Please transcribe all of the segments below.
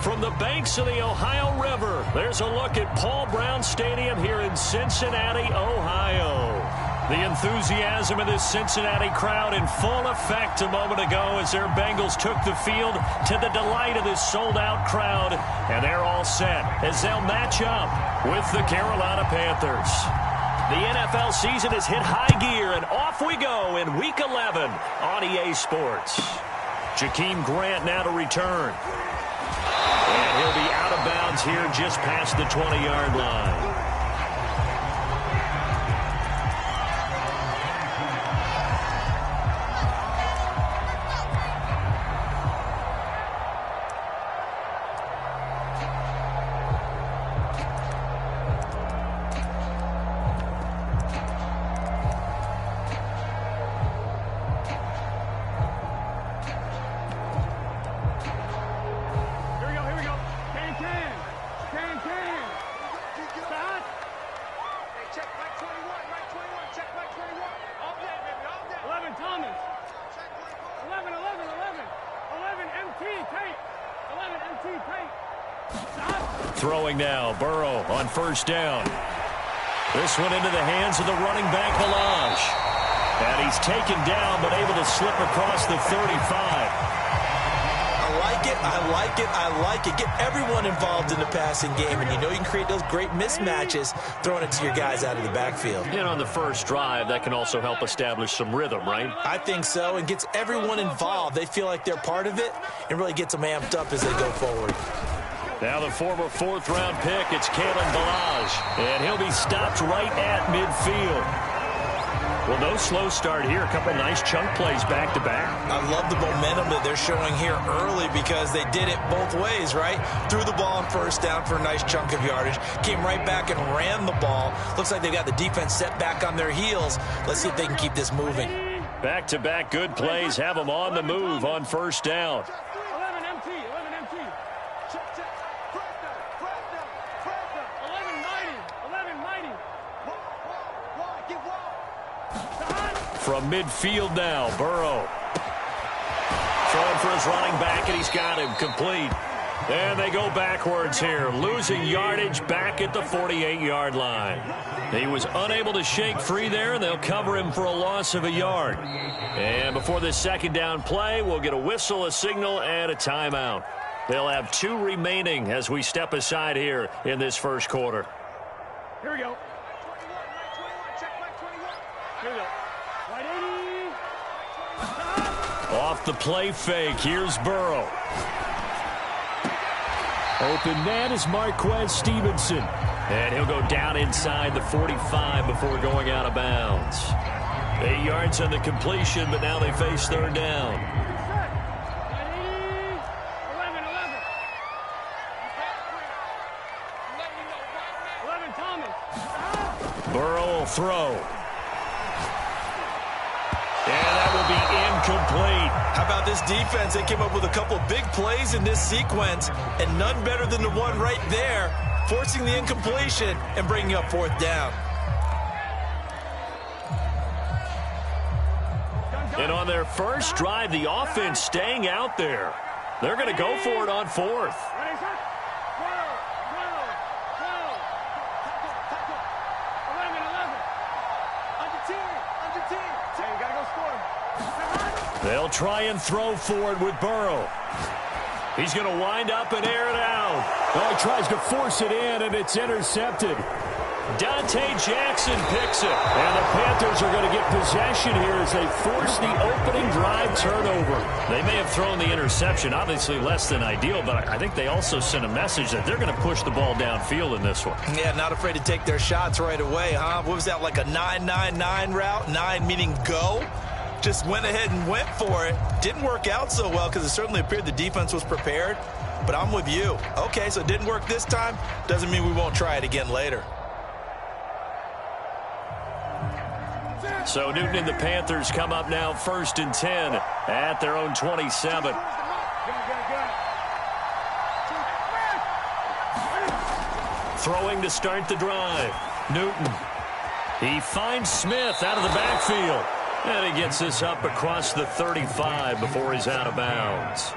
From the banks of the Ohio River, there's a look at Paul Brown Stadium here in Cincinnati, Ohio. The enthusiasm of this Cincinnati crowd in full effect a moment ago as their Bengals took the field to the delight of this sold-out crowd. And they're all set as they'll match up with the Carolina Panthers. The NFL season has hit high gear, and off we go in Week 11 on EA Sports. Jakeem Grant now to return. And he'll be out of bounds here just past the 20-yard line. Throwing now, Burrow on first down. This one into the hands of the running back, Balaj. And he's taken down, but able to slip across the 35. I like it, I like it, I like it. Get everyone involved in the passing game, and you know you can create those great mismatches throwing it to your guys out of the backfield. And on the first drive, that can also help establish some rhythm, right? I think so, and gets everyone involved. They feel like they're part of it and really gets them amped up as they go forward. Now the former fourth-round pick, it's Kalen Balaj, and he'll be stopped right at midfield. Well, no slow start here. A couple nice chunk plays back-to-back. I love the momentum that they're showing here early because they did it both ways, right? Threw the ball on first down for a nice chunk of yardage. Came right back and ran the ball. Looks like they've got the defense set back on their heels. Let's see if they can keep this moving. Back-to-back good plays have them on the move on first down. From midfield now, Burrow. Throwing for his running back, and he's got him complete. And they go backwards here, losing yardage back at the 48-yard line. He was unable to shake free there, and they'll cover him for a loss of a yard. And before this second down play, we'll get a whistle, a signal, and a timeout. They'll have 2 remaining as we step aside here in this first quarter. Here we go. Here we go. Off the play fake, here's Burrow. Open man is Marquez Stevenson. And he'll go down inside the 45 before going out of bounds. 8 yards on the completion, but now they face third down. Burrow will throw. And that will be incomplete. How about this defense? They came up with a couple of big plays in this sequence, and none better than the one right there, forcing the incompletion and bringing up fourth down. And on their first drive, the offense staying out there. They're going to go for it on fourth. They'll try and throw for it with Burrow. He's going to wind up and air it out. Oh, he tries to force it in, and it's intercepted. Dante Jackson picks it. And the Panthers are going to get possession here as they force the opening drive turnover. They may have thrown the interception, obviously less than ideal, but I think they also sent a message that they're going to push the ball downfield in this one. Yeah, not afraid to take their shots right away, huh? What was that, like a 9-9-9 route? 9 meaning go? Just went ahead and went for it. Didn't work out so well because it certainly appeared the defense was prepared. But I'm with you. Okay, so it didn't work this time. Doesn't mean we won't try it again later. So Newton and the Panthers come up now 1st and 10 at their own 27. Throwing to start the drive. Newton. He finds Smith out of the backfield. And he gets this up across the 35 before he's out of bounds.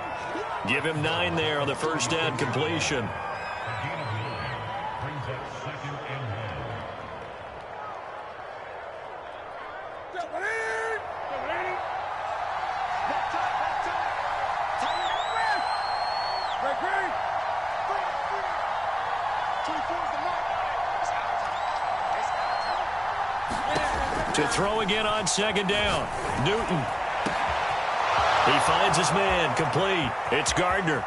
Give him 9 there on the first down completion. To throw again on second down. Newton. He finds his man. Complete. It's Gardner.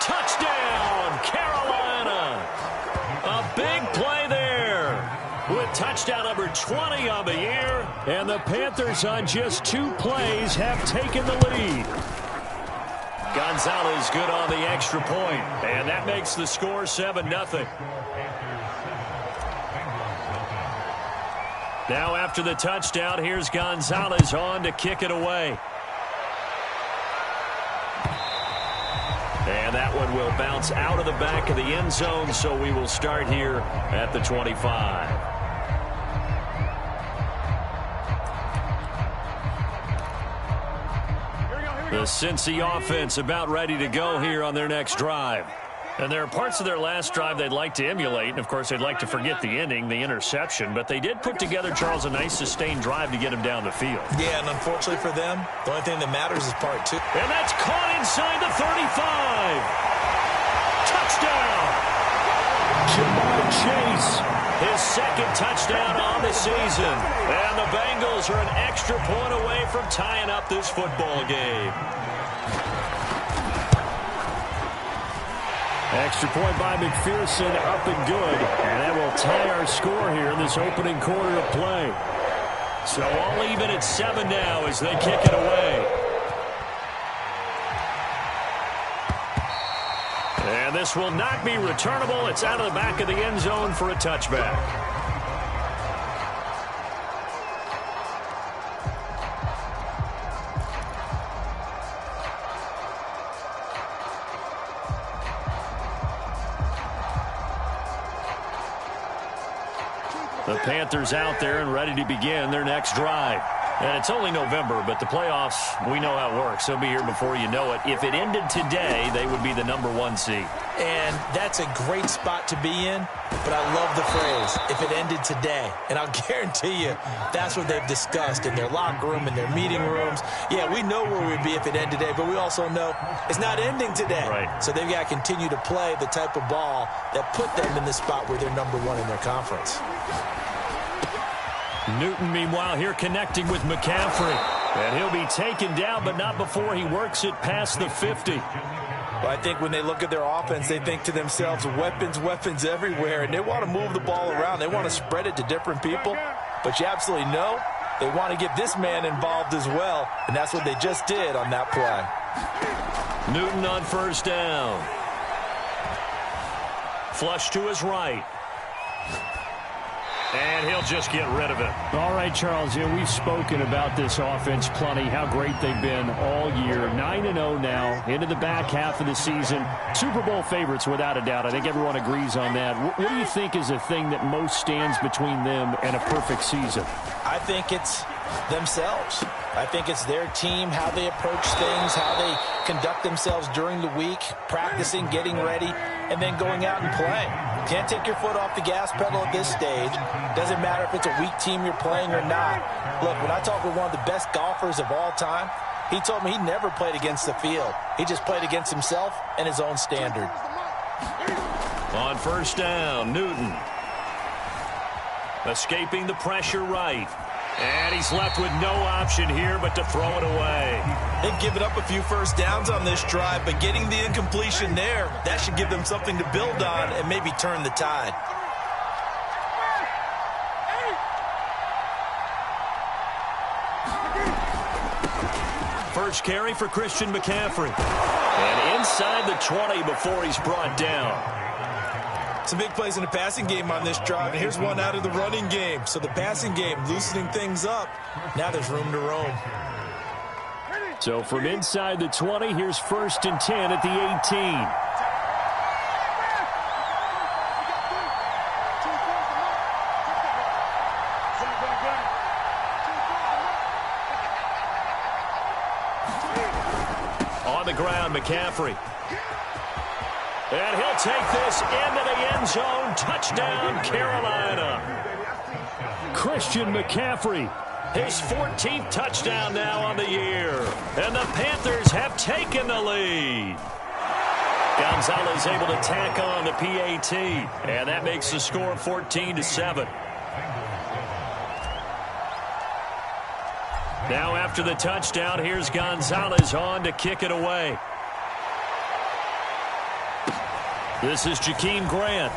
Touchdown, Carolina. A big play there with touchdown number 20 on the year. And the Panthers on just 2 plays have taken the lead. Gonzalez good on the extra point. And that makes the score 7-0. Now after the touchdown, here's Gonzalez on to kick it away. And that one will bounce out of the back of the end zone, so we will start here at the 25. The Cincy offense about ready to go here on their next drive. And there are parts of their last drive they'd like to emulate. And, of course, they'd like to forget the ending, the interception. But they did put together, Charles, a nice sustained drive to get him down the field. Yeah, and unfortunately for them, the only thing that matters is part 2. And that's caught inside the 35. Touchdown. Jamar Chase, his second touchdown on the season. And the Bengals are an extra point away from tying up this football game. Extra point by McPherson, up and good. And that will tie our score here in this opening quarter of play. So all even at 7 now as they kick it away. And this will not be returnable. It's out of the back of the end zone for a touchback. The Panthers out there and ready to begin their next drive. And it's only November, but the playoffs, we know how it works. They'll be here before you know it. If it ended today, they would be the #1 seed. And that's a great spot to be in, but I love the phrase, if it ended today. And I'll guarantee you, that's what they've discussed in their locker room, in their meeting rooms. Yeah, we know where we'd be if it ended today, but we also know it's not ending today. Right. So they've got to continue to play the type of ball that put them in the spot where they're #1 in their conference. Newton, meanwhile, here connecting with McCaffrey. And he'll be taken down, but not before he works it past the 50. Well, I think when they look at their offense, they think to themselves, weapons, weapons everywhere, and they want to move the ball around. They want to spread it to different people, but you absolutely know they want to get this man involved as well, and that's what they just did on that play. Newton on first down. Flush to his right. And he'll just get rid of it. All right, Charles, we've spoken about this offense plenty, how great they've been all year. 9-0 now, into the back half of the season. Super Bowl favorites, without a doubt. I think everyone agrees on that. What do you think is the thing that most stands between them and a perfect season? I think it's themselves. I think it's their team, how they approach things, how they conduct themselves during the week, practicing, getting ready, and then going out and playing. Can't take your foot off the gas pedal at this stage. Doesn't matter if it's a weak team you're playing or not. Look, when I talk with one of the best golfers of all time, he told me he never played against the field. He just played against himself and his own standard. On first down, Newton. Escaping the pressure right. And he's left with no option here but to throw it away. They've given up a few first downs on this drive, but getting the incompletion there, that should give them something to build on and maybe turn the tide. First carry for Christian McCaffrey. And inside the 20 before he's brought down. Some big plays in the passing game on this drive, and here's one out of the running game. So the passing game loosening things up. Now there's room to roam. So from inside the 20, here's 1st and 10 at the 18. On on the ground, McCaffrey. And he'll take this into the end zone. Touchdown, Carolina. Christian McCaffrey, his 14th touchdown now on the year. And the Panthers have taken the lead. Gonzalez able to tack on the PAT. And that makes the score 14-7. Now after the touchdown, here's Gonzalez on to kick it away. This is Jakeem Grant.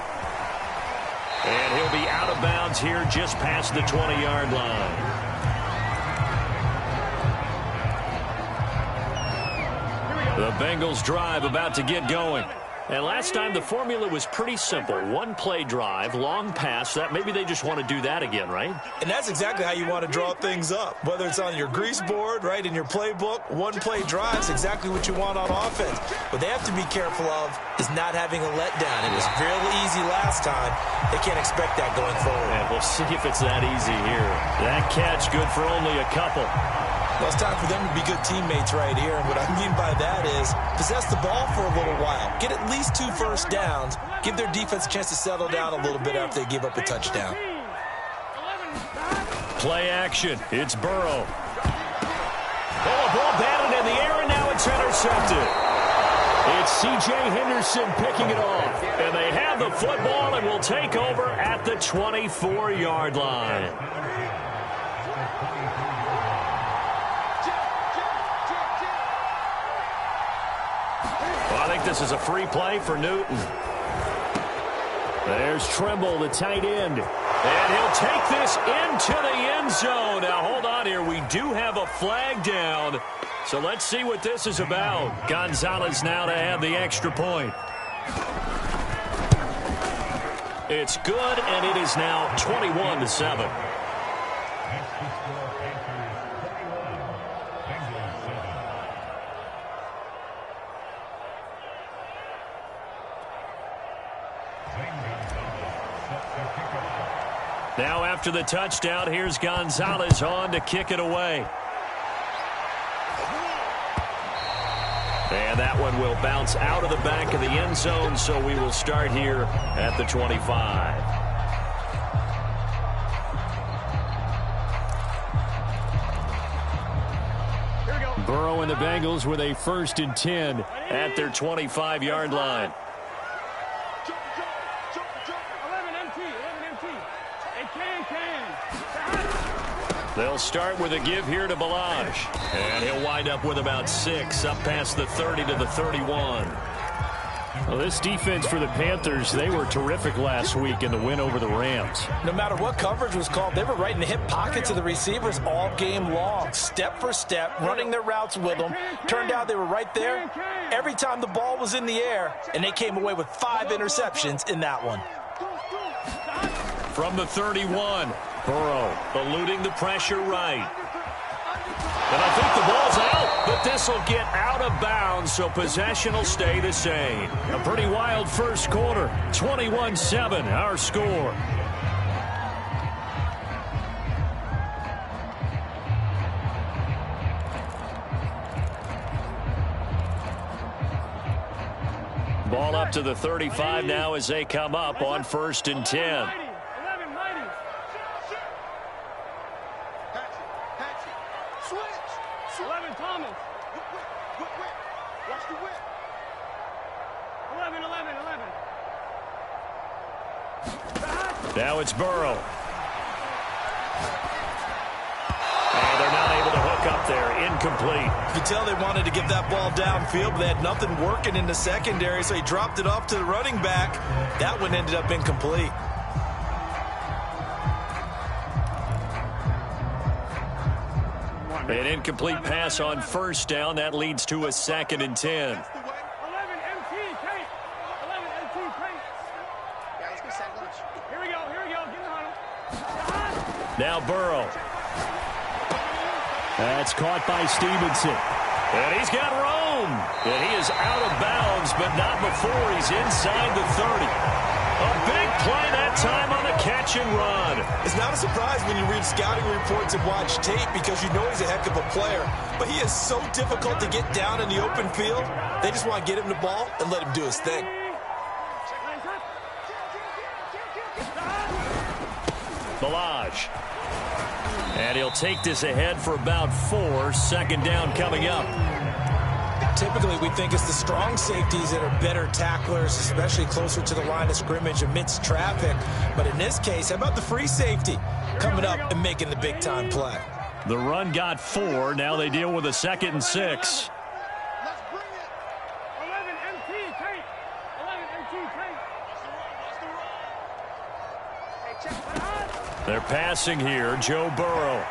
And he'll be out of bounds here just past the 20-yard line. The Bengals drive about to get going. And last time the formula was pretty simple. One play drive, long pass. That maybe they just want to do that again, right? And that's exactly how you want to draw things up. Whether it's on your grease board, right, in your playbook, one play drive is exactly what you want on offense. What they have to be careful of is not having a letdown. It was real easy last time. They can't expect that going forward. And we'll see if it's that easy here. That catch good for only a couple. Well, it's time for them to be good teammates right here. And what I mean by that is possess the ball for a little while. Get at least 2 first downs. Give their defense a chance to settle down a little bit after they give up a touchdown. Play action. It's Burrow. Oh, a ball batted in the air, and now it's intercepted. It's C.J. Henderson picking it off. And they have the football and will take over at the 24-yard line. I think this is a free play for Newton. There's Trimble, the tight end. And he'll take this into the end zone. Now, hold on here. We do have a flag down. So let's see what this is about. Gonzalez now to have the extra point. It's good, and it is now 21-7. Now after the touchdown, here's Gonzalez on to kick it away. And that one will bounce out of the back of the end zone, so we will start here at the 25. Burrow and the Bengals with a 1st and 10 at their 25-yard line. They'll start with a give here to Balaj. And he'll wind up with about 6 up past the 30 to the 31. Well, this defense for the Panthers, they were terrific last week in the win over the Rams. No matter what coverage was called, they were right in the hip pockets of the receivers all game long. Step for step, running their routes with them. Turned out they were right there every time the ball was in the air, and they came away with 5 interceptions in that one. From the 31, Burrow eluding the pressure right. And I think the ball's out, but this will get out of bounds, so possession will stay the same. A pretty wild first quarter, 21-7, our score. Ball up to the 35 now as they come up on 1st and 10. Now it's Burrow. And they're not able to hook up there. Incomplete. You could tell they wanted to get that ball downfield, but they had nothing working in the secondary, so he dropped it off to the running back. That one ended up incomplete. An incomplete pass on 1st down. That leads to a 2nd and 10. Now Burrow. That's caught by Stevenson. And he's got room. And he is out of bounds, but not before he's inside the 30. A big play there. that time on the catch and run. It's not a surprise when you read scouting reports and watch tape because you know he's a heck of a player. But he is so difficult to get down in the open field. They just want to get him the ball and let him do his thing. Balaj. And he'll take this ahead for about 4. Second down coming up. Typically, we think it's the strong safeties that are better tacklers, especially closer to the line of scrimmage amidst traffic. But in this case, how about the free safety coming up and making the big-time play? The run got 4. Now they deal with a 2nd and 6. Let's bring it. 11 MT, take. 11 MT, take. Hey, check that out. They're passing here. Joe Burrow.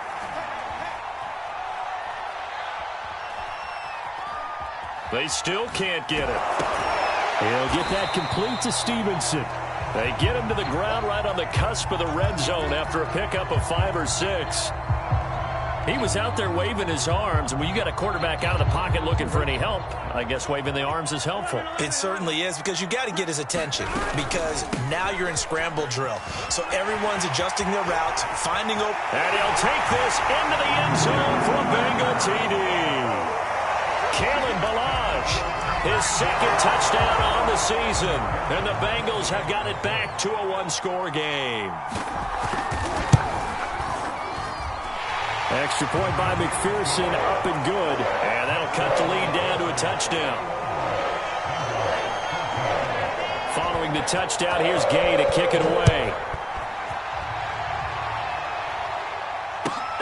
They still can't get it. He'll get that complete to Stevenson. They get him to the ground right on the cusp of the red zone after a pickup of 5 or 6. He was out there waving his arms, and when you got a quarterback out of the pocket looking for any help, I guess waving the arms is helpful. It certainly is, because you got to get his attention, because now you're in scramble drill. So everyone's adjusting their routes, finding open. And he'll take this into the end zone for a Bengal TD. Kalen Balaj, his 2nd touchdown on the season. And the Bengals have got it back to a 1-score game. Extra point by McPherson, up and good. And that'll cut the lead down to a touchdown. Following the touchdown, here's Gay to kick it away.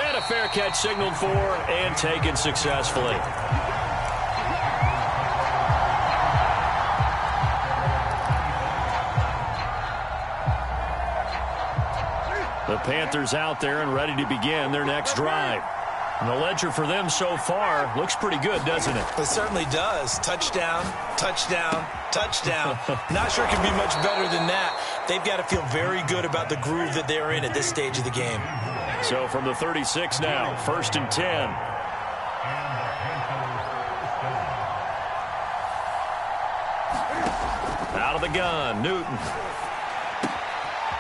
And a fair catch signaled for and taken successfully. The Panthers out there and ready to begin their next drive. And the ledger for them so far looks pretty good, doesn't it? It certainly does. Touchdown, touchdown, touchdown. Not sure it can be much better than that. They've got to feel very good about the groove that they're in at this stage of the game. So from the 36 now, 1st and 10. Out of the gun, Newton.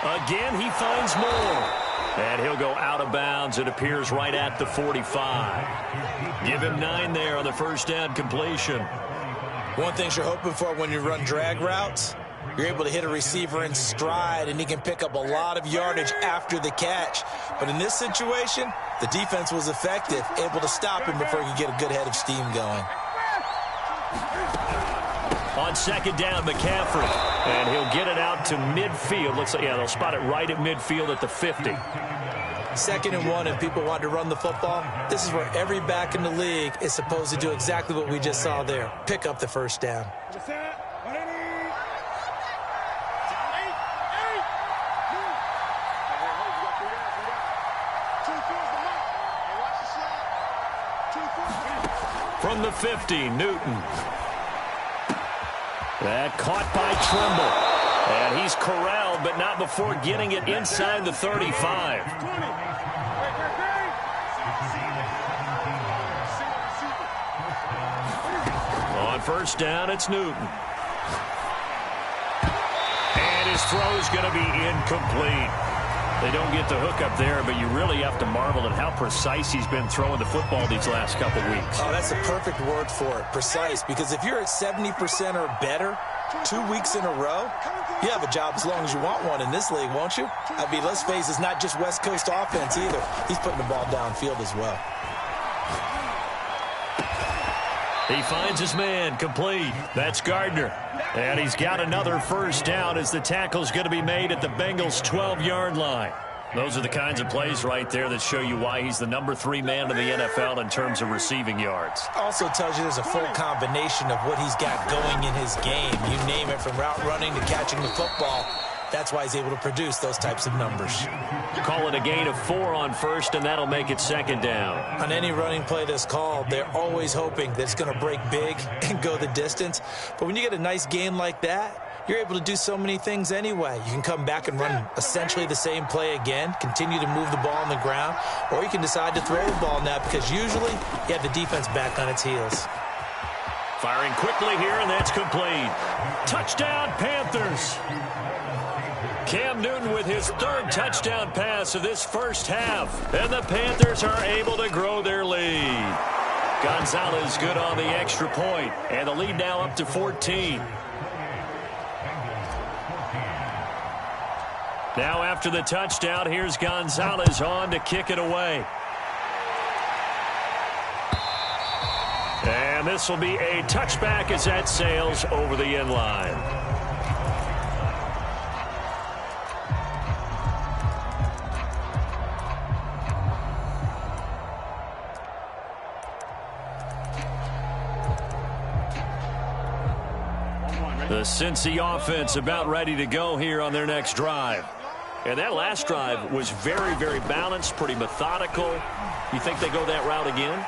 Again, he finds more. And he'll go out of bounds. It appears right at the 45. Give him 9 there on the first down completion. One thing you're hoping for when you run drag routes, you're able to hit a receiver in stride, and he can pick up a lot of yardage after the catch. But in this situation, the defense was effective, able to stop him before he could get a good head of steam going. On 2nd down, McCaffrey. And he'll get it out to midfield. Looks like, yeah, they'll spot it right at midfield at the 50. 2nd and 1, if people want to run the football, this is where every back in the league is supposed to do exactly what we just saw there. Pick up the first down. From the 50, Newton. That caught by Trimble. And he's corralled, but not before getting it inside the 35. On first down, it's Newton. And his throw is going to be incomplete. They don't get the hook up there, but you really have to marvel at how precise he's been throwing the football these last couple weeks. Oh, that's the perfect word for it, precise, because if you're at 70% or better 2 weeks in a row, you have a job as long as you want one in this league, won't you? I mean, let's face it, it's not just West Coast offense either. He's putting the ball downfield as well. He finds his man, complete. That's Gardner. And he's got another first down as the tackle's going to be made at the Bengals' 12-yard line. Those are the kinds of plays right there that show you why he's the number 3 man in the NFL in terms of receiving yards. Also tells you there's a full combination of what he's got going in his game. You name it, from route running to catching the football. That's why he's able to produce those types of numbers. Call it a gain of 4 on first, and that'll make it 2nd down. On any running play that's called, they're always hoping that it's going to break big and go the distance. But when you get a nice gain like that, you're able to do so many things anyway. You can come back and run essentially the same play again, continue to move the ball on the ground, or you can decide to throw the ball now because usually you have the defense back on its heels. Firing quickly here, and that's complete. Touchdown, Panthers. Cam Newton with his third touchdown pass of this first half. And the Panthers are able to grow their lead. Gonzalez good on the extra point, and the lead now up to 14. Now after the touchdown, here's Gonzalez on to kick it away. And this will be a touchback as that sails over the end line. The Cincy offense about ready to go here on their next drive. And that last drive was very, very balanced, pretty methodical. You think they go that route again?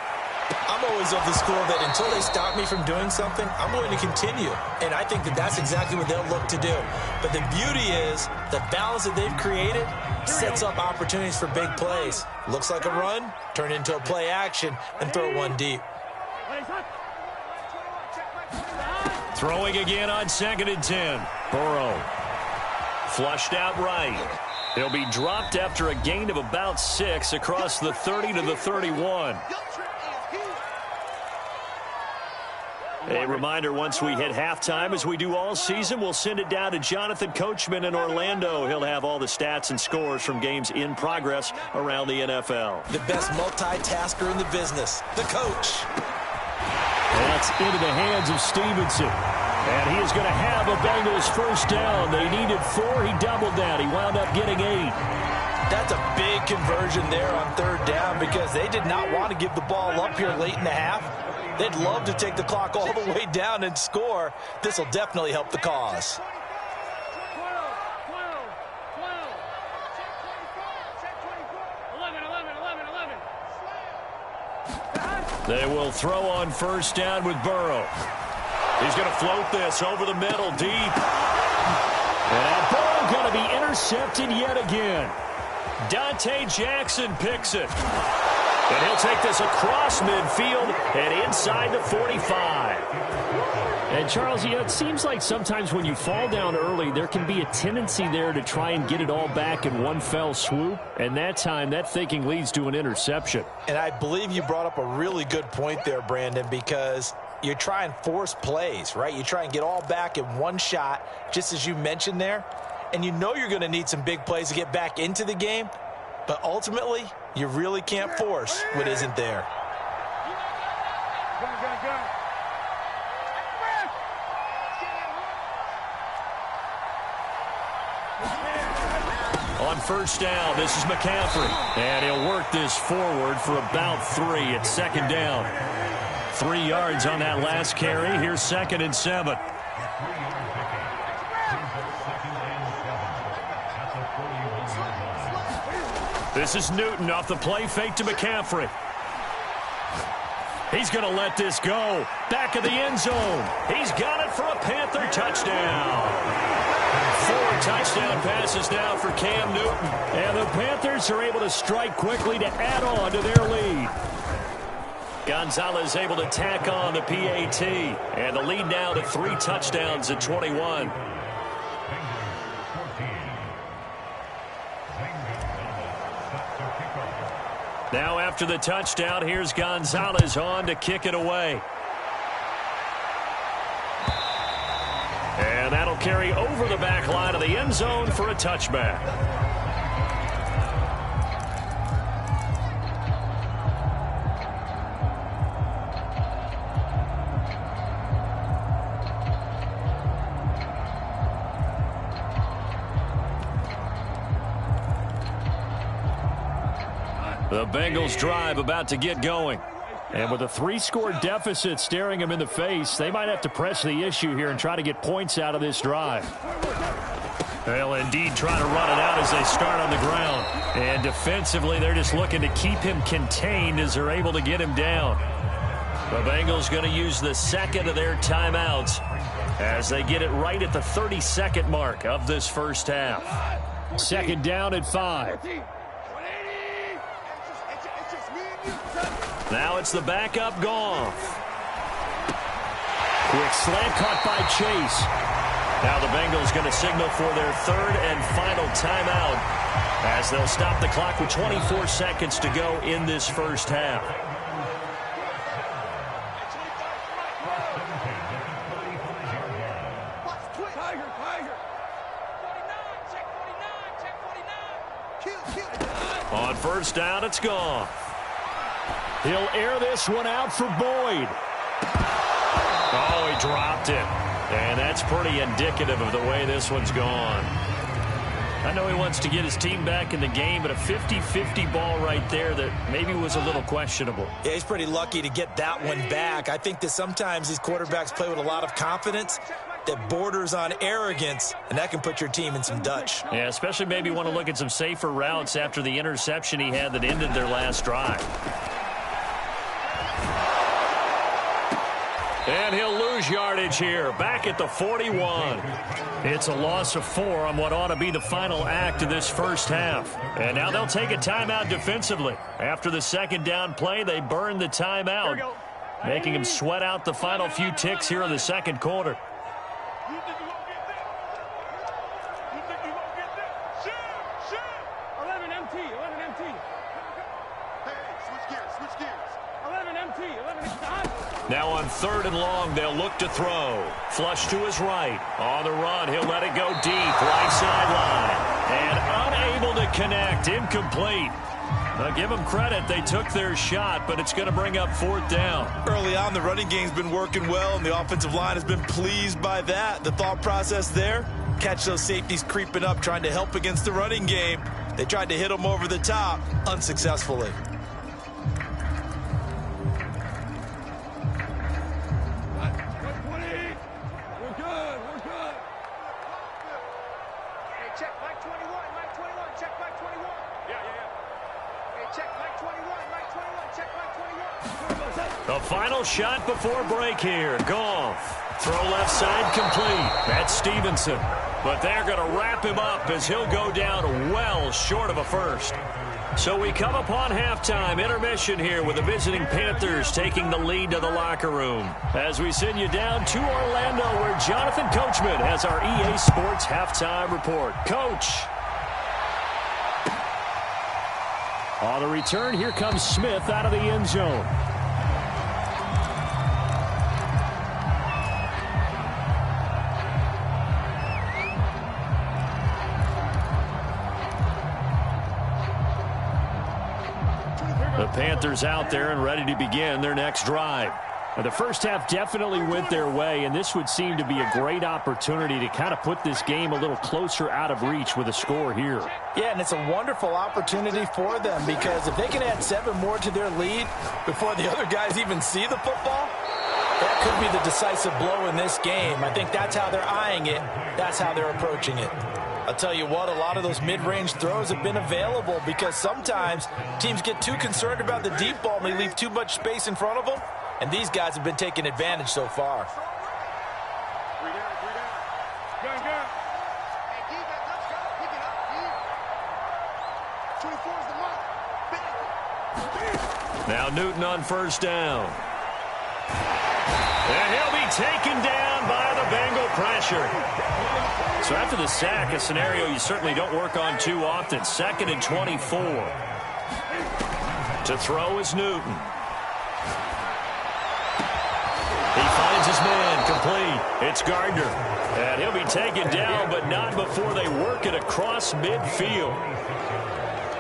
I'm always of the school that until they stop me from doing something, I'm going to continue. And I think that that's exactly what they'll look to do. But the beauty is the balance that they've created sets up opportunities for big plays. Looks like a run, turn into a play action, and throw one deep. Throwing again on 2nd and 10. Burrow. Flushed out right. He'll be dropped after a gain of about 6 across the 30 to the 31. A reminder, once we hit halftime, as we do all season, we'll send it down to Jonathan Coachman in Orlando. He'll have all the stats and scores from games in progress around the NFL. The best multitasker in the business, the coach. That's into the hands of Stevenson. And he is going to have a Bengals first down. They needed 4. He doubled that. He wound up getting 8. That's a big conversion there on 3rd down because they did not want to give the ball up here late in the half. They'd love to take the clock all the way down and score. This will definitely help the cause. They will throw on first down with Burrow. He's going to float this over the middle deep. And Burrow going to be intercepted yet again. Dante Jackson picks it. And he'll take this across midfield and inside the 45. And, Charles, you know, it seems like sometimes when you fall down early, there can be a tendency there to try and get it all back in one fell swoop. And that time, that thinking leads to an interception. And I believe you brought up a really good point there, Brandon, because you try and force plays, right? You try and get all back in one shot, just as you mentioned there. And you know you're going to need some big plays to get back into the game. But ultimately, you really can't force what isn't there. On first down, this is McCaffrey. And he'll work this forward for about 3 at 2nd down. 3 yards on that last carry. Here's 2nd and 7. This is Newton off the play fake to McCaffrey. He's going to let this go. Back of the end zone. He's got it for a Panther touchdown. 4 touchdown passes now for Cam Newton. And the Panthers are able to strike quickly to add on to their lead. Gonzalez able to tack on the PAT. And the lead now to 3 touchdowns at 21. Now after the touchdown, here's Gonzalez on to kick it away. And that'll carry over the back line of the end zone for a touchback. The Bengals drive about to get going. And with a 3-score deficit staring them in the face, they might have to press the issue here and try to get points out of this drive. They'll indeed try to run it out as they start on the ground. And defensively, they're just looking to keep him contained as they're able to get him down. The Bengals going to use the 2nd of their timeouts as they get it right at the 32nd mark of this first half. 2nd down at 5. Now it's the backup Goff. Quick slant caught by Chase. Now the Bengals going to signal for their third and final timeout as they'll stop the clock with 24 seconds to go in this first half. On first down, it's gone. He'll air this one out for Boyd. Oh, he dropped it. And that's pretty indicative of the way this one's gone. I know he wants to get his team back in the game, but a 50-50 ball right there that maybe was a little questionable. Yeah, he's pretty lucky to get that one back. I think that sometimes these quarterbacks play with a lot of confidence that borders on arrogance, and that can put your team in some Dutch. Yeah, especially maybe want to look at some safer routes after the interception he had that ended their last drive. And he'll lose yardage here, back at the 41. It's a loss of 4 on what ought to be the final act of this first half. And now they'll take a timeout defensively. After the second down play, they burn the timeout, making him sweat out the final few ticks here in the second quarter. Now on third and long, they'll look to throw. Flush to his right. On the run, he'll let it go deep. Right sideline. And unable to connect. Incomplete. Now give them credit. They took their shot, but it's going to bring up fourth down. Early on, the running game's been working well, and the offensive line has been pleased by that. The thought process there, catch those safeties creeping up, trying to help against the running game. They tried to hit them over the top, unsuccessfully. The final shot before break here. Goff. Throw left side complete. That's Stevenson. But they're going to wrap him up as he'll go down well short of a first. So we come upon halftime intermission here with the visiting Panthers taking the lead to the locker room. As we send you down to Orlando where Jonathan Coachman has our EA Sports halftime report. Coach. On the return, here comes Smith out of the end zone. The Panthers out there and ready to begin their next drive. Now, the first half definitely went their way, and this would seem to be a great opportunity to kind of put this game a little closer out of reach with a score here. Yeah, and it's a wonderful opportunity for them because if they can add 7 more to their lead before the other guys even see the football, that could be the decisive blow in this game. I think that's how they're eyeing it. That's how they're approaching it. I'll tell you what, a lot of those mid-range throws have been available because sometimes teams get too concerned about the deep ball and they leave too much space in front of them, and these guys have been taking advantage so far. Now Newton on first down. And he'll be taken down by the Bengal pressure. So after the sack, a scenario you certainly don't work on too often. 2nd and 24. To throw is Newton. He finds his man complete. It's Gardner. And he'll be taken down, but not before they work it across midfield.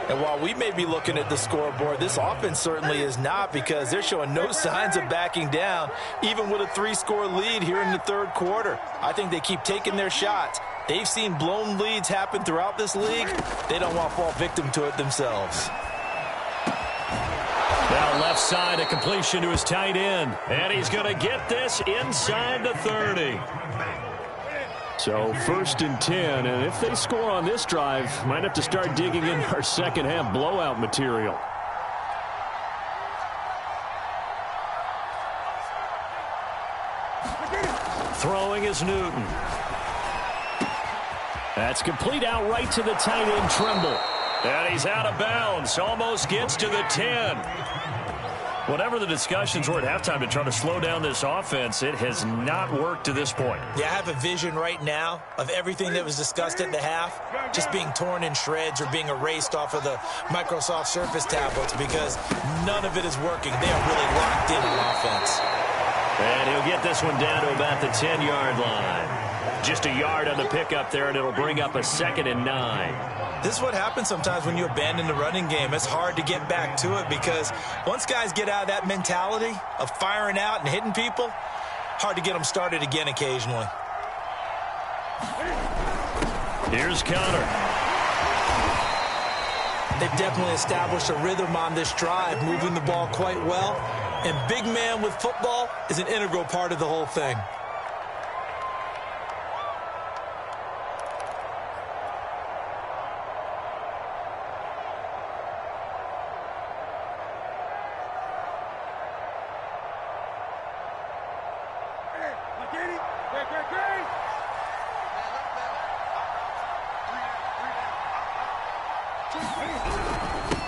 And while we may be looking at the scoreboard, this offense certainly is not because they're showing no signs of backing down, even with a 3-score lead here in the third quarter. I think they keep taking their shots. They've seen blown leads happen throughout this league. They don't want to fall victim to it themselves. Now left side, a completion to his tight end. And he's going to get this inside the 30. So 1st and 10, and if they score on this drive, might have to start digging in our second half blowout material. Throwing is Newton. That's complete out right to the tight end, Trimble. And he's out of bounds. Almost gets to the 10. Whatever the discussions were at halftime to try to slow down this offense, it has not worked to this point. Yeah, I have a vision right now of everything that was discussed at the half just being torn in shreds or being erased off of the Microsoft Surface tablets because none of it is working. They are really locked in on offense. And he'll get this one down to about the 10-yard line. Just a yard on the pickup there, and it'll bring up a 2nd and 9. This is what happens sometimes when you abandon the running game. It's hard to get back to it because once guys get out of that mentality of firing out and hitting people, hard to get them started again occasionally. Here's Connor. They've definitely established a rhythm on this drive, moving the ball quite well. And big man with football is an integral part of the whole thing.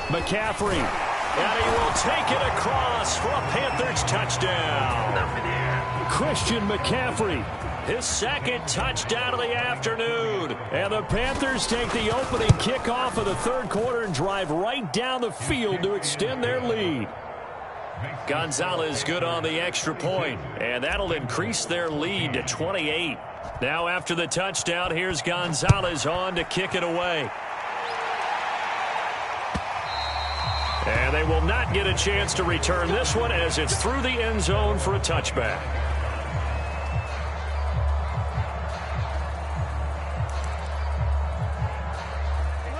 McCaffrey, and he will take it across for a Panthers touchdown. Christian McCaffrey, his 2nd touchdown of the afternoon. And the Panthers take the opening kickoff of the 3rd quarter and drive right down the field to extend their lead. Gonzalez good on the extra point, and that'll increase their lead to 28. Now after the touchdown, here's Gonzalez on to kick it away. And they will not get a chance to return this one as it's through the end zone for a touchback.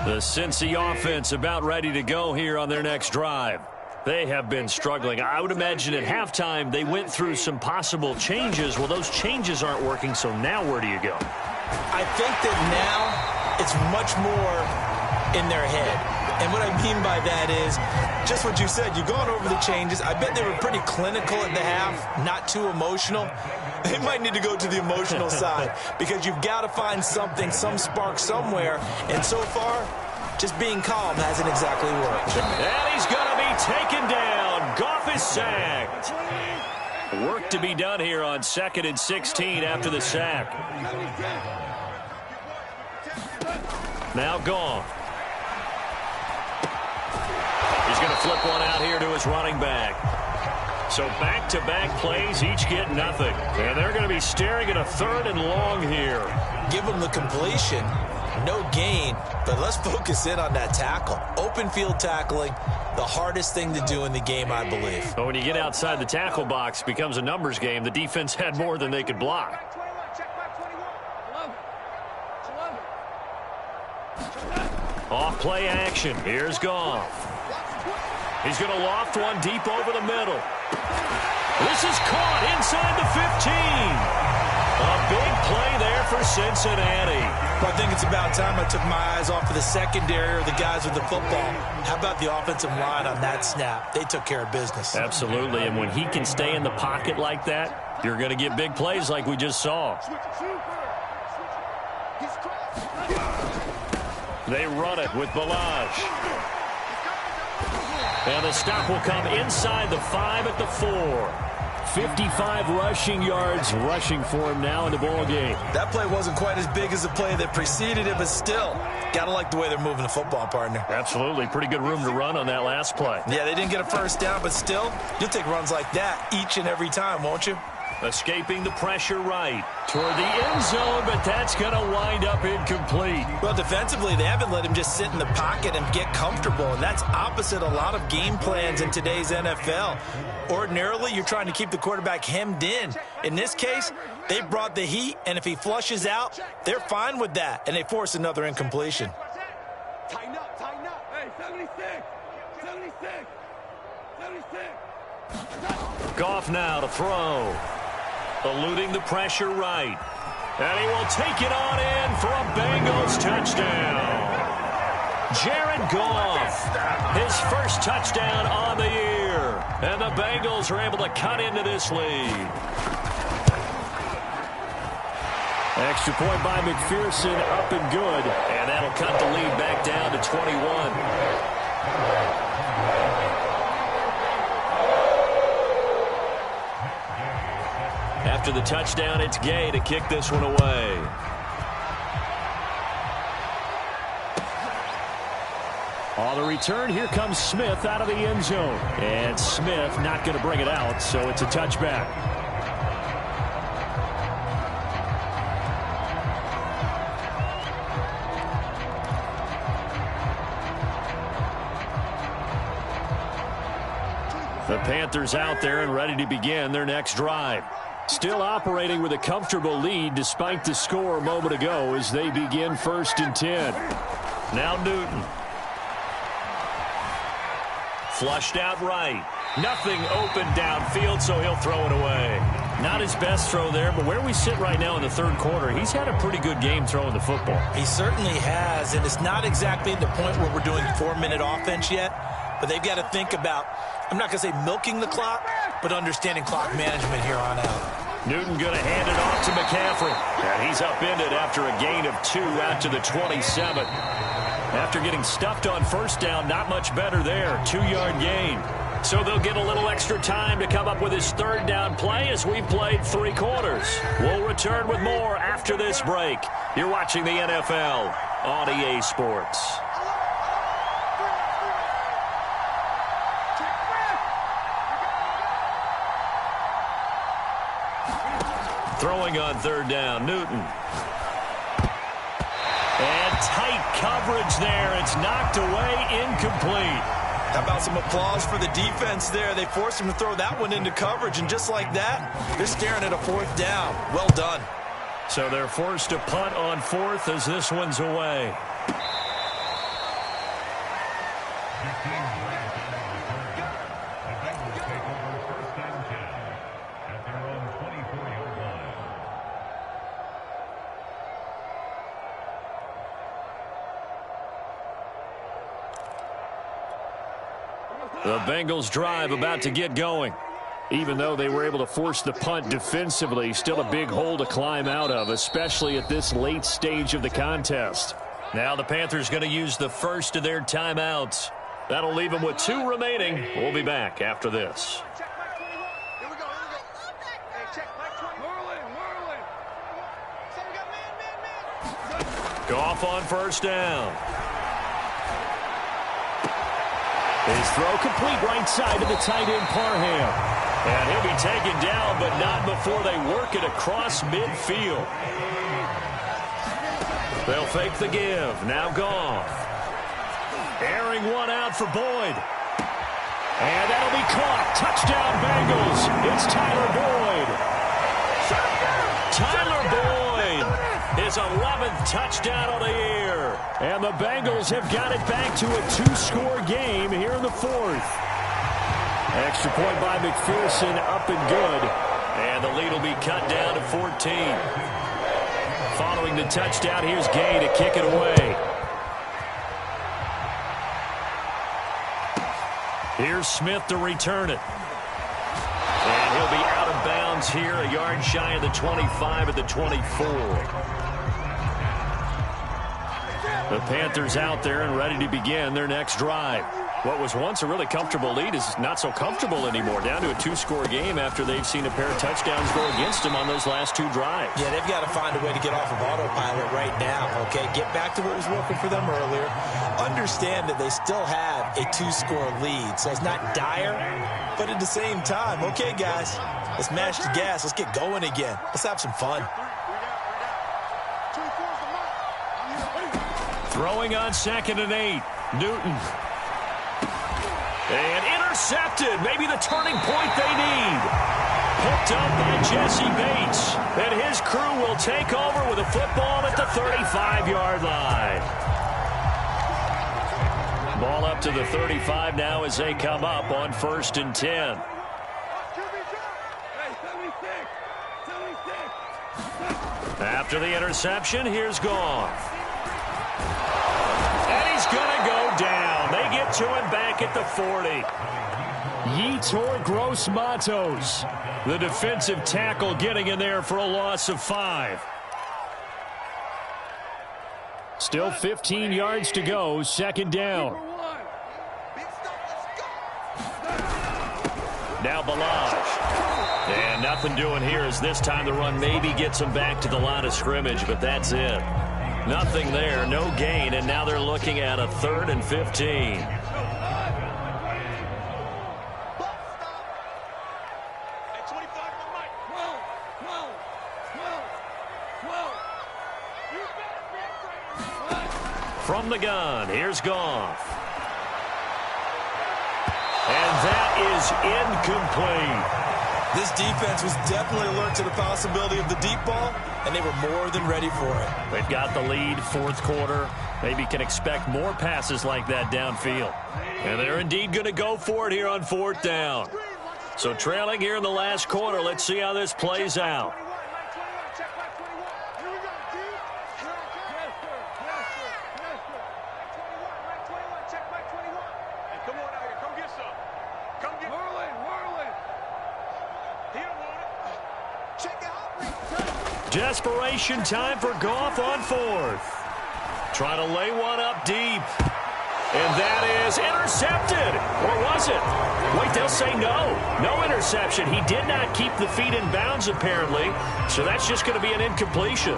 The Cincy offense about ready to go here on their next drive. They have been struggling. I would imagine at halftime they went through some possible changes. Well, those changes aren't working, so now where do you go? I think that now it's much more in their head. And what I mean by that is just what you said. You've gone over the changes. I bet they were pretty clinical at the half, not too emotional. They might need to go to the emotional side because you've got to find something, some spark somewhere. And so far, just being calm hasn't exactly worked. And he's going to be taken down. Goff is sacked. Work to be done here on 2nd and 16 after the sack. Now Goff. He's going to flip one out here to his running back. So back-to-back plays, each get nothing. And they're going to be staring at a 3rd and long here. Give them the completion. No gain, but let's focus in on that tackle. Open field tackling, the hardest thing to do in the game, I believe. But when you get outside the tackle box, it becomes a numbers game. The defense had more than they could block. Off play action. Here's Goff. He's going to loft one deep over the middle. This is caught inside the 15. A big play there for Cincinnati. But I think it's about time I took my eyes off of the secondary or the guys with the football. How about the offensive line on that snap? They took care of business. Absolutely, and when he can stay in the pocket like that, you're going to get big plays like we just saw. They run it with Balaj. And the stop will come inside the 5 at the 4. 55 rushing yards rushing for him now in the ball game. That play wasn't quite as big as the play that preceded it, but still, gotta like the way they're moving the football, partner. Absolutely. Pretty good room to run on that last play. Yeah, they didn't get a first down, but still, you'll take runs like that each and every time, won't you? Escaping the pressure right toward the end zone, but that's going to wind up incomplete. Well, defensively, they haven't let him just sit in the pocket and get comfortable, and that's opposite a lot of game plans in today's NFL. Ordinarily, you're trying to keep the quarterback hemmed in. In this case, they brought the heat, and if he flushes out, they're fine with that, and they force another incompletion. Tighten up, tighten up. Hey, 76, 76, 76. Goff now to throw. Eluding the pressure right. And he will take it on in for a Bengals touchdown. Jared Goff, his first touchdown on the year. And the Bengals are able to cut into this lead. Extra point by McPherson, up and good. And that'll cut the lead back down to 21. after the touchdown, it's Gay to kick this one away. On the return, here comes Smith out of the end zone. And Smith not going to bring it out, so it's a touchback. The Panthers out there and ready to begin their next drive. Still operating with a comfortable lead despite the score a moment ago as they begin 1st and 10. Now Newton. Flushed out right. Nothing open downfield, so he'll throw it away. Not his best throw there, but where we sit right now in the 3rd quarter, he's had a pretty good game throwing the football. He certainly has, and it's not exactly the point where we're doing 4-minute offense yet, but they've got to think about, I'm not going to say milking the clock, but understanding clock management here on out. Newton going to hand it off to McCaffrey. And he's upended after a gain of 2 out to the 27. After getting stuffed on 1st down, not much better there. 2-yard gain. So they'll get a little extra time to come up with his 3rd down play as we've played 3 quarters. We'll return with more after this break. You're watching the NFL on EA Sports. Throwing on 3rd down, Newton. And tight coverage there. It's knocked away, incomplete. How about some applause for the defense there? They forced him to throw that one into coverage, and just like that, they're staring at a 4th down. Well done. So they're forced to punt on 4th as this one's away. The Bengals drive about to get going. Even though they were able to force the punt defensively, still a big hole to climb out of, especially at this late stage of the contest. Now the Panthers going to use the first of their timeouts. That'll leave them with 2 remaining. We'll be back after this. Goff on 1st down. His throw complete right side to the tight end Parham. And he'll be taken down, but not before they work it across midfield. They'll fake the give. Now Goff. Airing one out for Boyd. And that'll be caught. Touchdown Bengals. It's Tyler Boyd. Tyler Boyd. His 11th touchdown of the year. And the Bengals have got it back to a 2-score game here in the 4th. Extra point by McPherson, up and good. And the lead will be cut down to 14. Following the touchdown, here's Gay to kick it away. Here's Smith to return it. And he'll be out of bounds here, a yard shy of the 25 at the 24. The Panthers out there and ready to begin their next drive. What was once a really comfortable lead is not so comfortable anymore. Down to a 2-score game after they've seen a pair of touchdowns go against them on those last 2 drives. Yeah, they've got to find a way to get off of autopilot right now, okay? Get back to what was working for them earlier. Understand that they still have a 2-score lead, so it's not dire, but at the same time, okay, guys, let's mash the gas. Let's get going again. Let's have some fun. Throwing on 2nd and 8. Newton. And intercepted. Maybe the turning point they need. Picked up by Jesse Bates. And his crew will take over with a football at the 35-yard line. Ball up to the 35 now as they come up on 1st and 10. After the interception, here's Goff. And he's going to go down. They get to him back at the 40. Yetur Gross-Matos, the defensive tackle, getting in there for a loss of 5. Still 15 yards to go, 2nd down. Now Balazs. And nothing doing here as this time the run maybe gets them back to the line of scrimmage, but that's it. Nothing there, no gain, and now they're looking at a 3rd and 15. From the gun, here's Goff. And that is incomplete. This defense was definitely alert to the possibility of the deep ball, and they were more than ready for it. They've got the lead, 4th quarter. Maybe can expect more passes like that downfield. And they're indeed going to go for it here on 4th down. So trailing here in the last quarter, let's see how this plays out. Desperation time for Goff on 4th. Trying to lay one up deep. And that is intercepted. Or was it? Wait, they'll say no. No interception. He did not keep the feet in bounds, apparently. So that's just going to be an incompletion.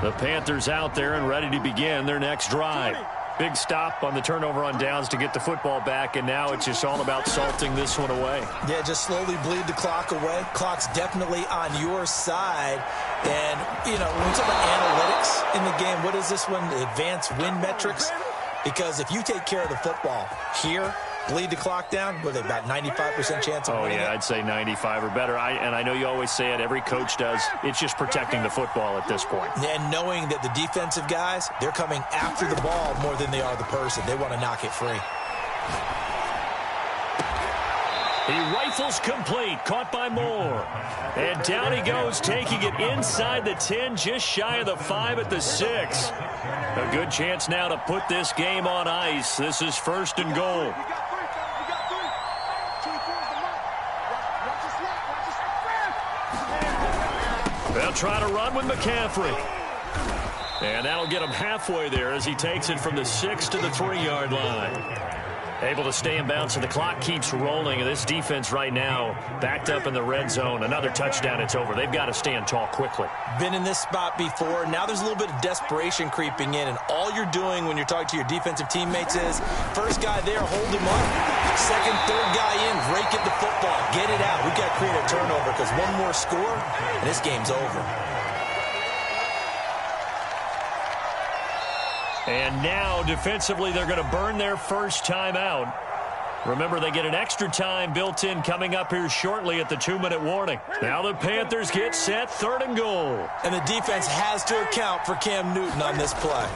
The Panthers out there and ready to begin their next drive. Big stop on the turnover on downs to get the football back, and now it's just all about salting this one away. Yeah, just slowly bleed the clock away. Clock's definitely on your side. And, you know, when we talk about analytics in the game, what is this one? The advanced win metrics? Because if you take care of the football here, bleed the clock down, what are they, about 95% chance of winning it? I'd say 95 or better. And I know you always say it, every coach does. It's just protecting the football at this point. And knowing that the defensive guys, they're coming after the ball more than they are the person. They want to knock it free. He rifles complete, caught by Moore. And down he goes, taking it inside the 10, just shy of the 5 at the 6. A good chance now to put this game on ice. This is 1st and goal. They'll try to run with McCaffrey. And that'll get him halfway there as he takes it from the 6 to the 3-yard line. Able to stay in bounds, and the clock keeps rolling. And this defense right now backed up in the red zone. Another touchdown, it's over. They've got to stand tall quickly. Been in this spot before. Now there's a little bit of desperation creeping in. And all you're doing when you're talking to your defensive teammates is, first guy there, hold him up. Second, third guy in, rake at the football. Get it out. We've got to create a turnover because one more score, and this game's over. And now, defensively, they're going to burn their first timeout. Remember, they get an extra time built in coming up here shortly at the 2-minute warning. Now the Panthers get set, 3rd and goal. And the defense has to account for Cam Newton on this play.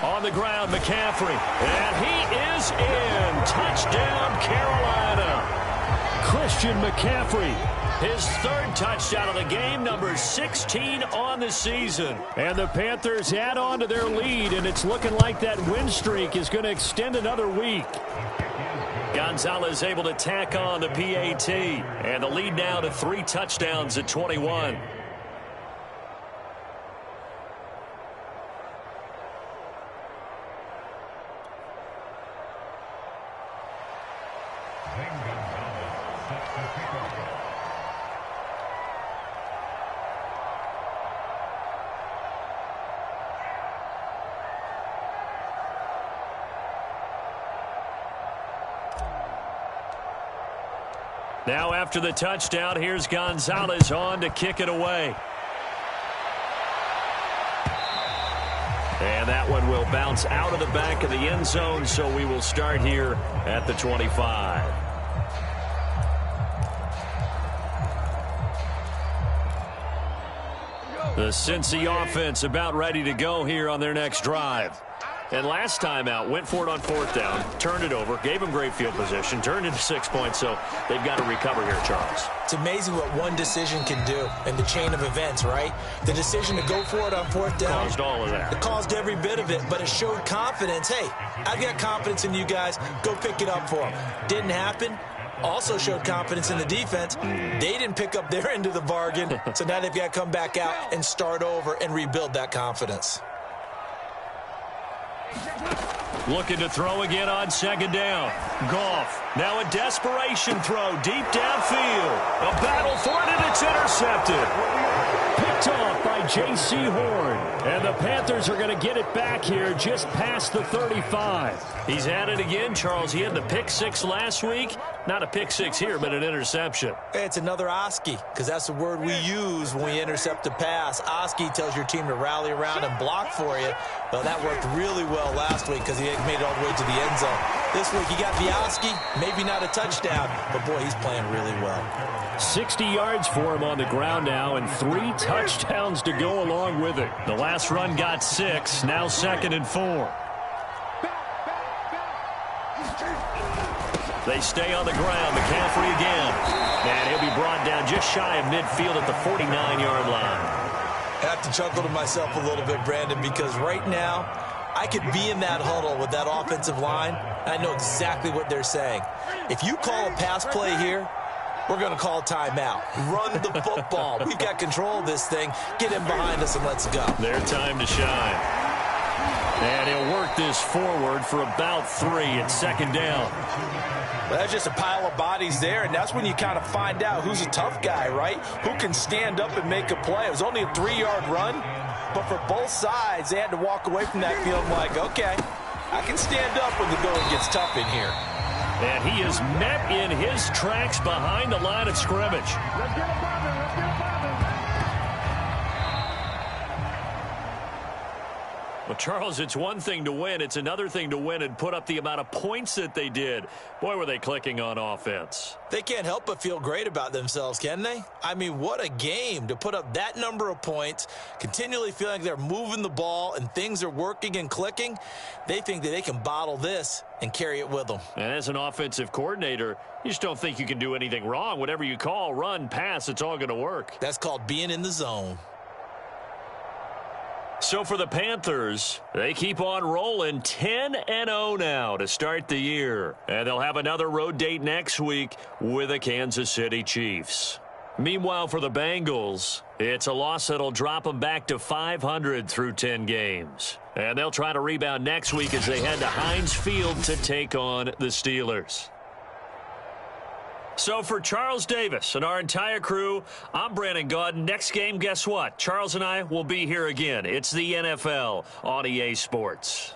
On the ground, McCaffrey. And he is in. Touchdown, Carolina. Christian McCaffrey. His 3rd touchdown of the game, number 16 on the season. And the Panthers add on to their lead, and it's looking like that win streak is going to extend another week. Gonzalez able to tack on the PAT, and the lead now to 3 touchdowns at 21. Now after the touchdown, here's Gonzalez on to kick it away. And that one will bounce out of the back of the end zone, so we will start here at the 25. The Cincy offense about ready to go here on their next drive. And last time out, went for it on 4th down, turned it over, gave them great field position, turned into 6 points, so they've got to recover here, Charles. It's amazing what one decision can do in the chain of events, right? The decision to go for it on 4th down. Caused all of that. It caused every bit of it, but it showed confidence. Hey, I've got confidence in you guys. Go pick it up for them. Didn't happen. Also showed confidence in the defense. They didn't pick up their end of the bargain, so now they've got to come back out and start over and rebuild that confidence. Looking to throw again on second down. Goff. Now a desperation throw deep downfield. A battle for it, and it's intercepted. Picked off by J.C. Horn. And the Panthers are going to get it back here just past the 35. He's at it again, Charles. He had the pick six last week. Not a pick six here, but an interception. It's another Oski, because that's the word we use when we intercept a pass. Oski tells your team to rally around and block for you. Well, that worked really well last week because he made it all the way to the end zone. This week he got the Oski, maybe not a touchdown, but boy, he's playing really well. 60 yards for him on the ground now and 3 touchdowns to go along with it. The last run got 6, now 2nd and 4. They stay on the ground. McCaffrey again. And he'll be brought down just shy of midfield at the 49-yard line. I have to chuckle to myself a little bit, Brandon, because right now I could be in that huddle with that offensive line. I know exactly what they're saying. If you call a pass play here, we're going to call timeout. Run the football. We've got control of this thing. Get him behind us and let's go. Their time to shine. And he'll work this forward for about 3 at second down. Well, that's just a pile of bodies there, and that's when you kind of find out who's a tough guy, right? Who can stand up and make a play. It was only a 3-yard run, but for both sides, they had to walk away from that field like, okay, I can stand up when the going gets tough in here. And he is met in his tracks behind the line of scrimmage. Let's get a bother. Let's get a bother. Well, Charles, it's one thing to win. It's another thing to win and put up the amount of points that they did. Boy, were they clicking on offense. They can't help but feel great about themselves, can they? I mean, what a game to put up that number of points, continually feeling like they're moving the ball and things are working and clicking. They think that they can bottle this and carry it with them. And as an offensive coordinator, you just don't think you can do anything wrong. Whatever you call, run, pass, it's all going to work. That's called being in the zone. So for the Panthers, they keep on rolling 10-0 now to start the year. And they'll have another road date next week with the Kansas City Chiefs. Meanwhile, for the Bengals, it's a loss that'll drop them back to 500 through 10 games. And they'll try to rebound next week as they head to Heinz Field to take on the Steelers. So for Charles Davis and our entire crew, I'm Brandon Gaudin. Next game, guess what? Charles and I will be here again. It's the NFL on EA Sports.